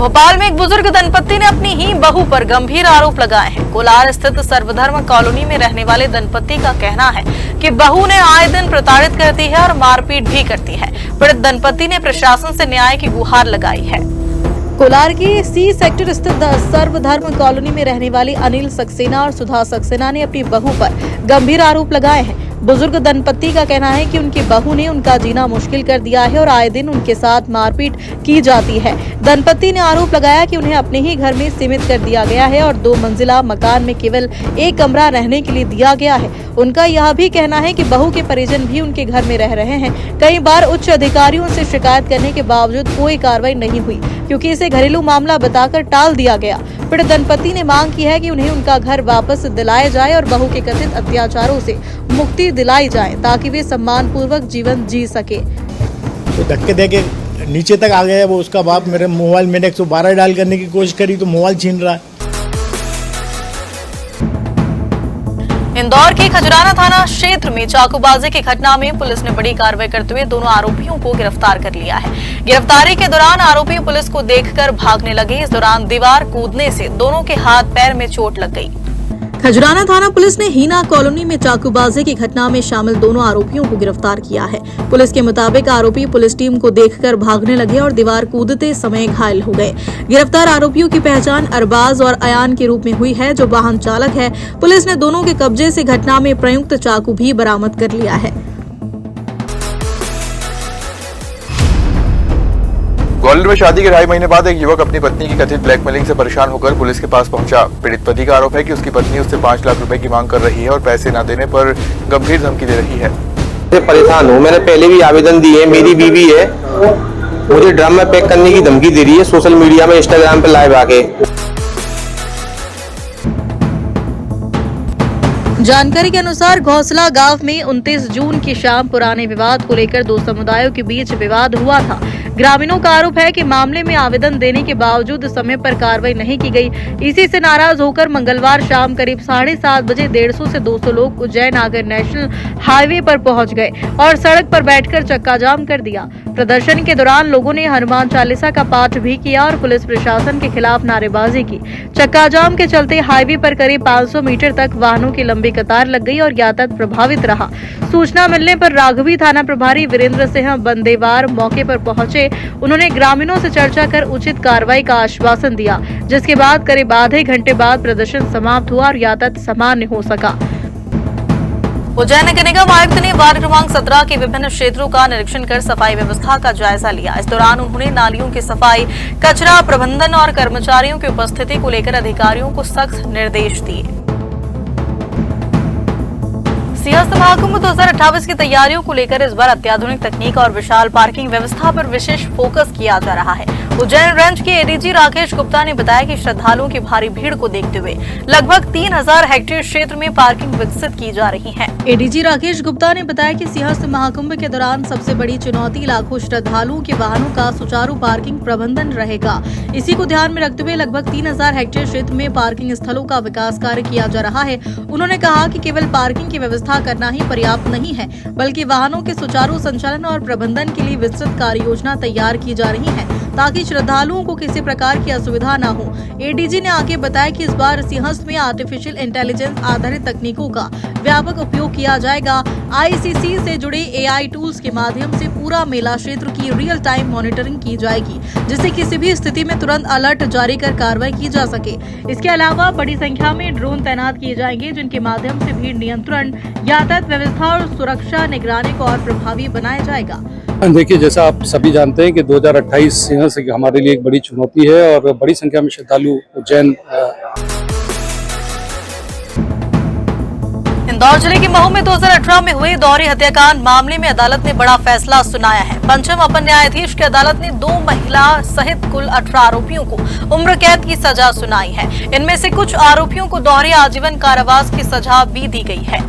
भोपाल में एक बुजुर्ग दंपत्ति ने अपनी ही बहू पर गंभीर आरोप लगाए हैं। कोलार स्थित सर्वधर्म कॉलोनी में रहने वाले दंपत्ति का कहना है कि बहू ने आए दिन प्रताड़ित करती है और मारपीट भी करती है। पीड़ित दंपत्ति ने प्रशासन से न्याय की गुहार लगाई है। कोलार के सी सेक्टर स्थित सर्वधर्म कॉलोनी में रहने वाली अनिल सक्सेना और सुधा सक्सेना ने अपनी बहू पर गंभीर आरोप लगाए हैं। बुजुर्ग दंपत्ति का कहना है कि उनकी बहू ने उनका जीना मुश्किल कर दिया है और आए दिन उनके साथ मारपीट की जाती है। दंपत्ति ने आरोप लगाया कि उन्हें अपने ही घर में सीमित कर दिया गया है और 2 मंजिला मकान में केवल एक कमरा रहने के लिए दिया गया है। उनका यह भी कहना है कि बहू के परिजन भी उनके घर में रह रहे हैं। कई बार उच्च अधिकारियों से शिकायत करने के बावजूद कोई कार्रवाई नहीं हुई क्योंकि इसे घरेलू मामला बताकर टाल दिया गया। पीड़ित दंपत्ति ने मांग की है कि उन्हें उनका घर वापस दिलाया जाए और बहू के कथित अत्याचारों से मुक्ति दिलाई जाए ताकि वे सम्मान पूर्वक जीवन जी सके। तो धक्के देके नीचे तक आ गया वो उसका बाप। मेरे मोबाइल मैंने 112 डायल करने की कोशिश करी तो मोबाइल छीन रहा है। इंदौर के खजराना थाना क्षेत्र में चाकूबाजी की घटना में पुलिस ने बड़ी कार्रवाई करते हुए दोनों आरोपियों को गिरफ्तार कर लिया है। गिरफ्तारी के दौरान आरोपी पुलिस को देखकर भागने लगे। इस दौरान दीवार कूदने से दोनों के हाथ पैर में चोट लग गई। खजराना थाना पुलिस ने हीना कॉलोनी में चाकूबाजी की घटना में शामिल दोनों आरोपियों को गिरफ्तार किया है। पुलिस के मुताबिक आरोपी पुलिस टीम को देखकर भागने लगे और दीवार कूदते समय घायल हो गए। गिरफ्तार आरोपियों की पहचान अरबाज और अयान के रूप में हुई है, जो वाहन चालक है। पुलिस ने दोनों के कब्जे से घटना में प्रयुक्त चाकू भी बरामद कर लिया है। ग्वालियर में शादी के 2.5 महीने बाद एक युवक अपनी पत्नी की कथित ब्लैकमेलिंग से परेशान होकर पुलिस के पास पहुंचा। पीड़ित पति का आरोप है कि उसकी पत्नी उससे 5 लाख रुपए की मांग कर रही है और पैसे न देने पर गंभीर धमकी दे रही है। परेशान हूँ, मैंने पहले भी आवेदन दिए। मेरी बीवी है, मुझे ड्रम में पैक करने की धमकी दे रही है सोशल मीडिया में, इंस्टाग्राम पे लाइव आके। जानकारी के अनुसार घोसला गांव में 29 जून की शाम पुराने विवाद को लेकर 2 समुदायों के बीच विवाद हुआ था। ग्रामीणों का आरोप है कि मामले में आवेदन देने के बावजूद समय पर कार्रवाई नहीं की गई। इसी से नाराज होकर मंगलवार शाम करीब 7:30 बजे 150 से 200 लोग उज्जैन आगर नेशनल हाईवे पर पहुंच गए और सड़क पर बैठकर चक्का जाम कर दिया। प्रदर्शन के दौरान लोगों ने हनुमान चालीसा का पाठ भी किया और पुलिस प्रशासन के खिलाफ नारेबाजी की। चक्का जाम के चलते हाईवे पर करीब 500 मीटर तक वाहनों की लंबी कतार लग गई और यातायात प्रभावित रहा। सूचना मिलने पर राघवी थाना प्रभारी वीरेंद्र सिंह बंदेवार मौके पर पहुंचे। उन्होंने ग्रामीणों से चर्चा कर उचित कार्रवाई का आश्वासन दिया, जिसके बाद करीब आधे घंटे बाद प्रदर्शन समाप्त हुआ और यातायात सामान्य हो सका। उज्जैन नगर निगम आयुक्त ने वार्ड क्रमांक 17 के विभिन्न क्षेत्रों का निरीक्षण कर सफाई व्यवस्था का जायजा लिया। इस दौरान उन्होंने नालियों की सफाई, कचरा प्रबंधन और कर्मचारियों की उपस्थिति को लेकर अधिकारियों को सख्त निर्देश दिए। सिंहस्थ महाकुंभ 2028 की तैयारियों को लेकर इस बार अत्याधुनिक तकनीक और विशाल पार्किंग व्यवस्था पर विशेष फोकस किया जा रहा है। उज्जैन रेंज के एडीजी राकेश गुप्ता ने बताया कि श्रद्धालुओं की भारी भीड़ को देखते हुए लगभग 3000 हेक्टेयर क्षेत्र में पार्किंग विकसित की जा रही है। एडीजी राकेश गुप्ता ने बताया कि सिंहस्थ महाकुंभ के दौरान सबसे बड़ी चुनौती लाखों श्रद्धालुओं के वाहनों का सुचारू पार्किंग प्रबंधन रहेगा। इसी को ध्यान में रखते हुए लगभग 3000 हेक्टेयर क्षेत्र में पार्किंग स्थलों का विकास कार्य किया जा रहा है। उन्होंने कहा कि केवल पार्किंग की व्यवस्था करना ही पर्याप्त नहीं है, बल्कि वाहनों के सुचारू संचालन और प्रबंधन के लिए विस्तृत कार्य योजना तैयार की जा रही है ताकि श्रद्धालुओं को किसी प्रकार की असुविधा न हो। एडीजी ने आगे बताया कि इस बार सिंहस्थ में आर्टिफिशियल इंटेलिजेंस आधारित तकनीकों का व्यापक उपयोग किया जाएगा। आईसीसी से जुड़े एआई टूल्स के माध्यम से पूरा मेला क्षेत्र की रियल टाइम मॉनिटरिंग की जाएगी, जिससे किसी भी स्थिति में तुरंत अलर्ट जारी कर कार्रवाई की जा सके। इसके अलावा बड़ी संख्या में ड्रोन तैनात किए जाएंगे, जिनके माध्यम से भीड़ नियंत्रण, यातायात व्यवस्था और सुरक्षा निगरानी को और प्रभावी बनाया जाएगा। देखिए, जैसा आप सभी जानते हैं कि 2028 सिंहस्थ हमारे लिए एक बड़ी चुनौती है और बड़ी संख्या में श्रद्धालु उज्जैन। इंदौर जिले के महू में 2018 में हुए दोहरी हत्याकांड मामले में अदालत ने बड़ा फैसला सुनाया है। पंचम अपर न्यायाधीश की अदालत ने 2 महिला सहित कुल 18 आरोपियों को उम्र कैद की सजा सुनाई है। इनमें से कुछ आरोपियों को दोहरी आजीवन कारावास की सजा भी दी गई है।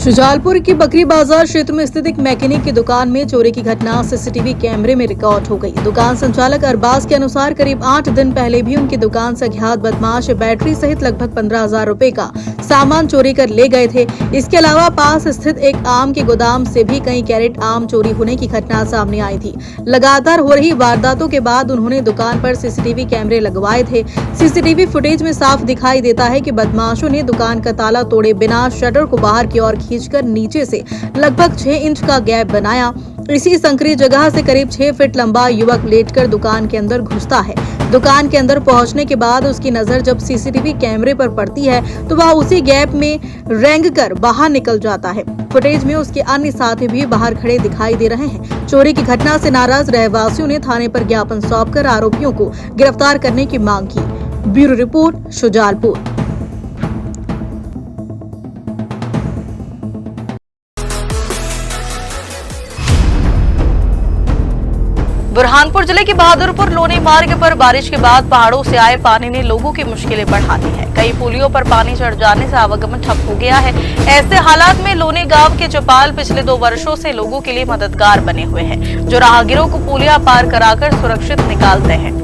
शुजालपुर की बकरी बाजार क्षेत्र में स्थित एक मैकेनिक की दुकान में चोरी की घटना सीसीटीवी कैमरे में रिकॉर्ड हो गई। दुकान संचालक अरबाज के अनुसार करीब 8 दिन पहले भी उनकी दुकान से अज्ञात बदमाश बैटरी सहित लगभग 15,000 रुपए का सामान चोरी कर ले गए थे। इसके अलावा पास स्थित एक आम के गोदाम से भी कई कैरेट आम चोरी होने की घटना सामने आई थी। लगातार हो रही वारदातों के बाद उन्होंने दुकान पर सीसीटीवी कैमरे लगवाए थे। सीसीटीवी फुटेज में साफ दिखाई देता है कि बदमाशों ने दुकान का ताला तोड़े बिना शटर को बाहर की ओर खींचकर नीचे से लगभग 6 इंच का गैप बनाया। इसी संकरी जगह से करीब 6 फीट लंबा युवक लेटकर दुकान के अंदर घुसता है। दुकान के अंदर पहुंचने के बाद उसकी नजर जब सीसीटीवी कैमरे पर पड़ती है तो वह उसी गैप में रेंगकर बाहर निकल जाता है। फुटेज में उसके अन्य साथी भी बाहर खड़े दिखाई दे रहे हैं। चोरी की घटना से नाराज रहवासियों ने थाने पर ज्ञापन सौंपकर आरोपियों को गिरफ्तार करने की मांग की। Bureau report, Shujalpur. बुरहानपुर जिले के बहादुरपुर लोनी मार्ग पर बारिश के बाद पहाड़ों से आए पानी ने लोगों की मुश्किलें बढ़ा दी है। कई पुलियों पर पानी चढ़ जाने से आवागमन ठप हो गया है। ऐसे हालात में लोनी गांव के चौपाल पिछले 2 वर्षों से लोगों के लिए मददगार बने हुए हैं, जो राहगीरों को पुलिया पार कराकर सुरक्षित निकालते हैं।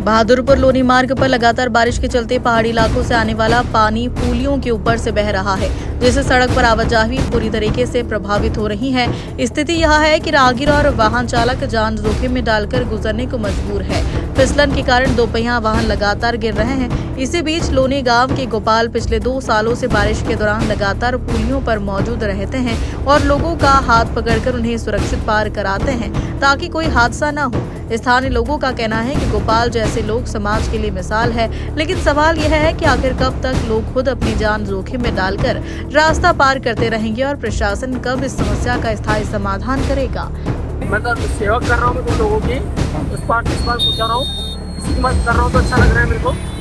बहादुरपुर लोनी मार्ग पर लगातार बारिश के चलते पहाड़ी इलाकों से आने वाला पानी पुलियों के ऊपर से बह रहा है, जिससे सड़क पर आवाजाही पूरी तरीके से प्रभावित हो रही है। स्थिति यह है कि राहगीर और वाहन चालक जान जोखिम में डालकर गुजरने को मजबूर है। फिसलन के कारण 2 पहिया वाहन लगातार गिर रहे हैं। इसी बीच लोनी गांव के गोपाल पिछले 2 सालों से बारिश के दौरान लगातार पुलियों पर मौजूद रहते हैं और लोगों का हाथ पकड़कर उन्हें सुरक्षित पार कराते हैं ताकि कोई हादसा न हो। स्थानीय लोगों का कहना है कि गोपाल जैसे लोग समाज के लिए मिसाल है, लेकिन सवाल यह है कि आखिर कब तक लोग खुद अपनी जान जोखिम में डालकर रास्ता पार करते रहेंगे और प्रशासन कब इस समस्या का स्थायी समाधान करेगा। मैं तो सेवा कर रहा हूँ, मैं लोगों की उस पार पूछा रहा हूँ, किसी की मदद कर रहा हूँ तो अच्छा लग रहा है मेरे को।